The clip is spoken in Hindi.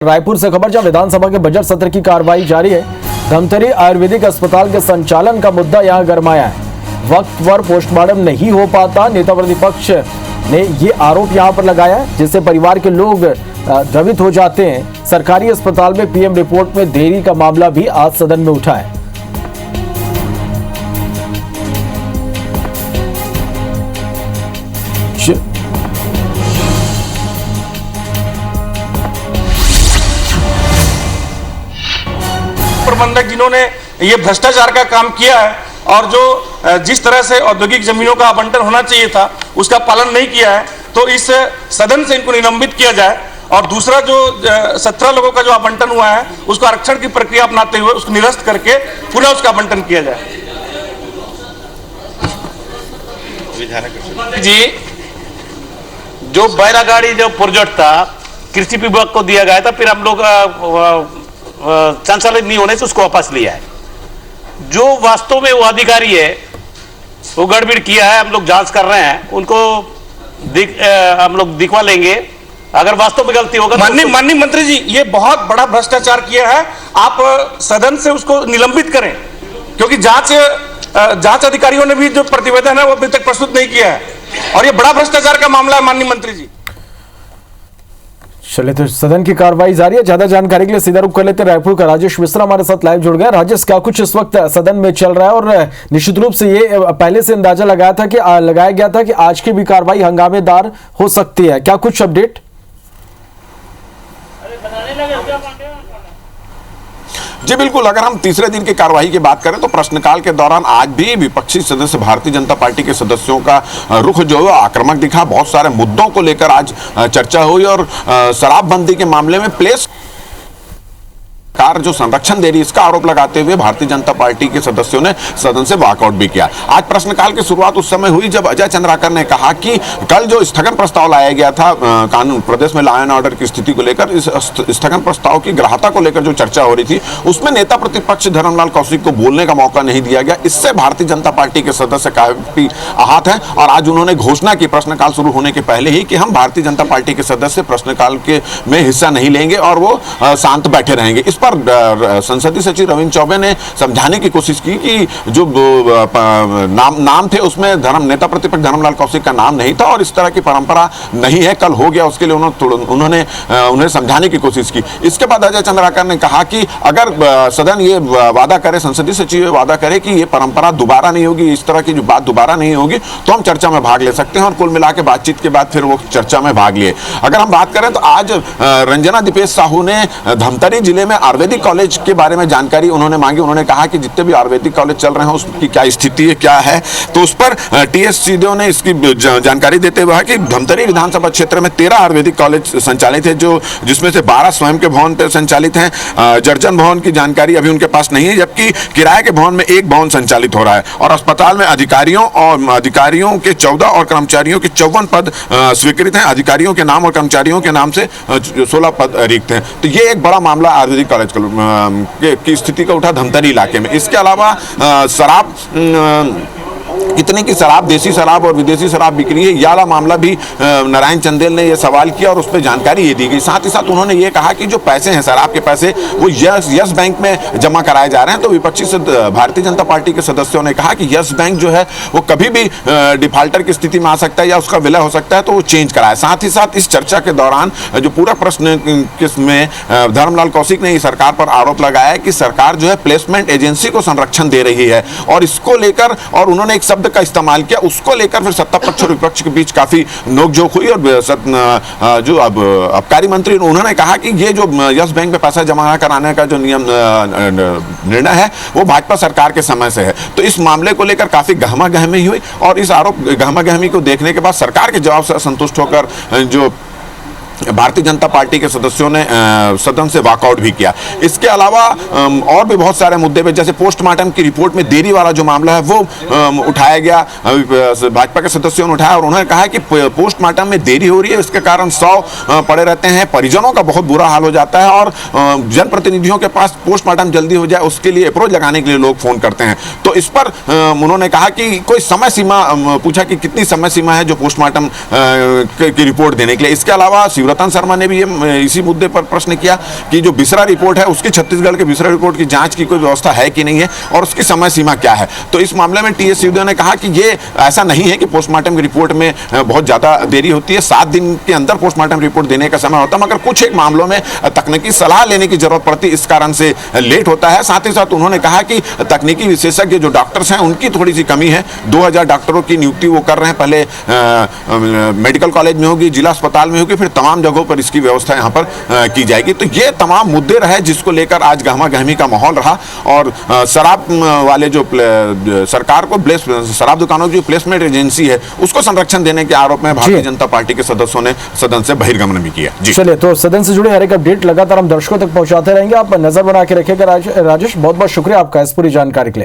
रायपुर से खबर, जहां विधानसभा के बजट सत्र की कार्रवाई जारी है। धमतरी आयुर्वेदिक अस्पताल के संचालन का मुद्दा यहां गरमाया है। वक्त पर पोस्टमार्टम नहीं हो पाता, नेता प्रतिपक्ष ने ये आरोप यहां पर लगाया, जिससे परिवार के लोग द्रवित हो जाते हैं। सरकारी अस्पताल में पीएम रिपोर्ट में देरी का मामला भी आज सदन में उठा है। प्रबंधक जिन्होंने ये भ्रष्टाचार का काम किया है और जो जिस तरह से औद्योगिक जमीनों का आवंटन होना चाहिए था उसका पालन नहीं किया है, तो इस सदन से इनको निलंबित किया जाए। और दूसरा जो 17 लोगों का जो आवंटन हुआ है उसको आरक्षण की प्रक्रिया अपनाते हुए उसको निरस्त करके पुनः उसका आवंटन किया जाए। जी, जो बैरागाड़ी जो प्रोजेक्ट था कृषि विभाग को दिया गया था, फिर हम लोग संचालित नहीं होने से उसको वापस लिया है। जो वास्तव में वो अधिकारी है वो गड़बड़ किया है, हम लोग जांच कर रहे हैं, उनको हम लोग दिखवा लेंगे। अगर वास्तव में गलती होगा माननीय मंत्री जी, ये बहुत बड़ा भ्रष्टाचार किया है, आप सदन से उसको निलंबित करें, क्योंकि जांच अधिकारियों ने भी जो प्रतिवेदन है वो अभी तक प्रस्तुत नहीं किया है और ये बड़ा भ्रष्टाचार का मामला है। माननीय मंत्री जी, चलिए, तो सदन की कार्रवाई जारी है। ज्यादा जानकारी के लिए सीधा रुख कर लेते हैं रायपुर का राजेश मिश्रा हमारे साथ लाइव जुड़ गए। राजेश, क्या कुछ इस वक्त सदन में चल रहा है और निश्चित रूप से ये पहले से अंदाजा लगाया गया था कि आज की भी कार्रवाई हंगामेदार हो सकती है, क्या कुछ अपडेट? जी बिल्कुल, अगर हम तीसरे दिन की कार्रवाई की बात करें तो प्रश्नकाल के दौरान आज भी विपक्षी सदस्य भारतीय जनता पार्टी के सदस्यों का रुख जो है आक्रामक दिखा। बहुत सारे मुद्दों को लेकर आज चर्चा हुई और शराबबंदी के मामले में प्लेस सरकार जो संरक्षण दे रही है इसका आरोप लगाते हुए भारतीय जनता पार्टी के सदस्यों ने सदन से वॉकआउट भी किया। आज प्रश्नकाल की शुरुआत उस समय हुई जब अजय चंद्राकर ने कहा कि कल जो स्थगन प्रस्ताव लाया गया था कानून प्रदेश में लॉ एंड ऑर्डर की स्थिति को लेकर, इस स्थगन प्रस्ताव की ग्राह्यता को लेकर जो चर्चा हो रही थी उसमें नेता प्रतिपक्ष धर्मलाल कौशिक को बोलने का मौका नहीं दिया गया। इससे भारतीय जनता पार्टी के सदस्य काफी आहत हैं और आज उन्होंने घोषणा की प्रश्नकाल शुरू होने के पहले ही कि हम भारतीय जनता पार्टी के सदस्य प्रश्नकाल के में हिस्सा नहीं लेंगे और वो शांत बैठे रहेंगे। इस पर संसदीय सचिव रविंद्र चौबे ने समझाने की कोशिश की कि जो नाम थे उसमें नेता प्रतिपक्ष धर्मलाल कौशिक का नाम नहीं था और इस तरह की परंपरा नहीं है, कल हो गया, उसके लिए उन्होंने उन्हें समझाने की कोशिश की। इसके बाद अजय चंद्राकर ने कहा कि अगर सदन ये वादा करे, संसदीय सचिव ये वादा करे कि ये परंपरा दोबारा नहीं होगी, इस तरह की जो बात दोबारा नहीं होगी, तो हम चर्चा में भाग ले सकते हैं। और कुल मिला के बातचीत के बाद फिर वो चर्चा में भाग लिए। अगर हम बात करें तो आज रंजना दीपेश साहू ने धमतरी जिले में आयुर्वेदिक कॉलेज के बारे में जानकारी उन्होंने मांगी। उन्होंने कहा कि जितने भी आयुर्वेदिक कॉलेज चल रहे हैं उसकी क्या स्थिति है, क्या है, तो उस पर टीएस सीधो ने इसकी जानकारी देते हुए कि धमतरी विधानसभा क्षेत्र में 13 आयुर्वेदिक कॉलेज संचालित है, जिसमें से 12 स्वयं के भवन पर संचालित हैं। जर्जन भवन की जानकारी अभी उनके पास नहीं है, जबकि किराए के भवन में एक भवन संचालित हो रहा है और अस्पताल में अधिकारियों के 14 और कर्मचारियों के 54 पद स्वीकृत हैं। अधिकारियों के नाम और कर्मचारियों के नाम से 16 पद रिक्त हैं। तो ये एक बड़ा मामला आयुर्वेदिक कॉलेज की स्थिति का उठा धमतरी इलाके में। इसके अलावा शराब कितने की शराब, देसी शराब और विदेशी शराब बिक रही है, यह वाला मामला भी नारायण चंदेल ने यह सवाल किया और उस पर जानकारी ये दी गई। साथ ही साथ उन्होंने ये कहा कि जो पैसे हैं शराब के पैसे वो यस बैंक में जमा कराए जा रहे हैं। तो विपक्षी भारतीय जनता पार्टी के सदस्यों ने कहा कि यस बैंक जो है वो कभी भी डिफाल्टर की स्थिति में आ सकता है या उसका विलय हो सकता है, तो वो चेंज कराए। साथ ही साथ इस चर्चा के दौरान जो पूरा प्रश्न में धर्मलाल कौशिक ने सरकार पर आरोप लगाया कि सरकार जो है प्लेसमेंट एजेंसी को संरक्षण दे रही है और इसको लेकर, और उन्होंने एक शब्द का इस्तेमाल किया, उसको लेकर फिर सत्ता पक्ष और विपक्ष के बीच काफी नोकझोंक हुई। और जो अब आबकारी मंत्री उन्होंने कहा कि ये जो यस बैंक में पैसा जमा कराने का जो निर्णय है वो भाजपा सरकार के समय से है। तो इस मामले को लेकर काफी गहमागहमी हुई और इस आरोप गहमागहमी को देखने के बाद सरकार के जवाब से असंतुष्ट होकर जो भारतीय जनता पार्टी के सदस्यों ने सदन से वॉकआउट भी किया। इसके अलावा और भी बहुत सारे मुद्दे पे, जैसे पोस्टमार्टम की रिपोर्ट में देरी वाला जो मामला है वो उठाया गया, भाजपा के सदस्यों ने उठाया और उन्होंने कहा कि पोस्टमार्टम में देरी हो रही है, इसके कारण 100 पड़े रहते हैं, परिजनों का बहुत बुरा हाल हो जाता है और जनप्रतिनिधियों के पास पोस्टमार्टम जल्दी हो जाए उसके लिए अप्रोच लगाने के लिए लोग फोन करते हैं। तो इस पर उन्होंने कहा कि कोई समय सीमा, पूछा कि कितनी समय सीमा है जो पोस्टमार्टम की रिपोर्ट देने के लिए। इसके अलावा रतन शर्मा ने भी ये इसी मुद्दे पर प्रश्न किया कि जो बिसरा रिपोर्ट है उसकी, छत्तीसगढ़ के बिसरा रिपोर्ट की जांच की कोई व्यवस्था है कि नहीं है और उसकी समय सीमा क्या है। तो इस मामले में टीएस सिंहदेव ने कहा कि ये ऐसा नहीं है कि पोस्टमार्टम की रिपोर्ट में बहुत ज्यादा देरी होती है, 7 दिन के अंदर पोस्टमार्टम रिपोर्ट देने का समय होता है, मगर कुछ एक मामलों में तकनीकी सलाह लेने की जरूरत पड़ती, इस कारण से लेट होता है। साथ ही साथ उन्होंने कहा कि तकनीकी विशेषज्ञ जो डॉक्टर्स हैं उनकी थोड़ी सी कमी है। 2000 डॉक्टरों की नियुक्ति वो कर रहे हैं, पहले मेडिकल कॉलेज में होगी, जिला अस्पताल में होगी, फिर तमाम जगहों पर इसकी व्यवस्था यहाँ पर की जाएगी। तो ये तमाम मुद्दे रहे जिसको लेकर आज गहमा गहमी का माहौल रहा। और शराब वाले जो सरकार को शराब दुकानों की प्लेसमेंट एजेंसी है उसको संरक्षण देने के आरोप में भारतीय जनता पार्टी के सदस्यों ने सदन से बहिर्गमन भी किया। जी चलिए, तो सदन से जुड़े हर एक अपडेट लगातार हम दर्शकों तक पहुंचाते रहेंगे, आप नजर बना के रखिएगा। राजेश, बहुत बहुत शुक्रिया आपका इस पूरी जानकारी के लिए।